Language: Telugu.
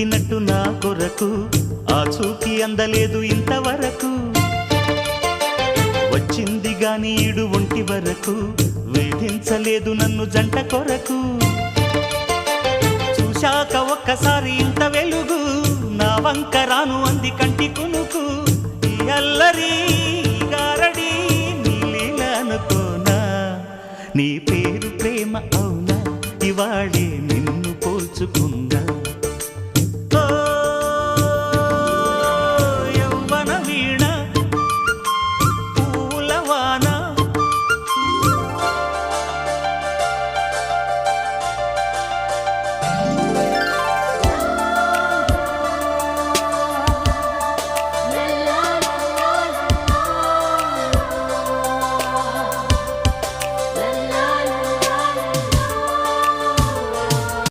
పుట్టినట్టు నా కొరకు ఆ చూకి అందలేదు ఇంతవరకు వచ్చింది గాని ఈడు ఒంటి వరకు వేధించలేదు నన్ను జంట కొరకు చూశాక ఒక్కసారి ఇంత వెలుగు నా వంక రాను అంది కంటి కునుకు ఈ అల్లరి గారడి నీలీల అనుకోనా నీ పేరు ప్రేమ అవునా ఇవాళే నిన్ను పోల్చుకుందా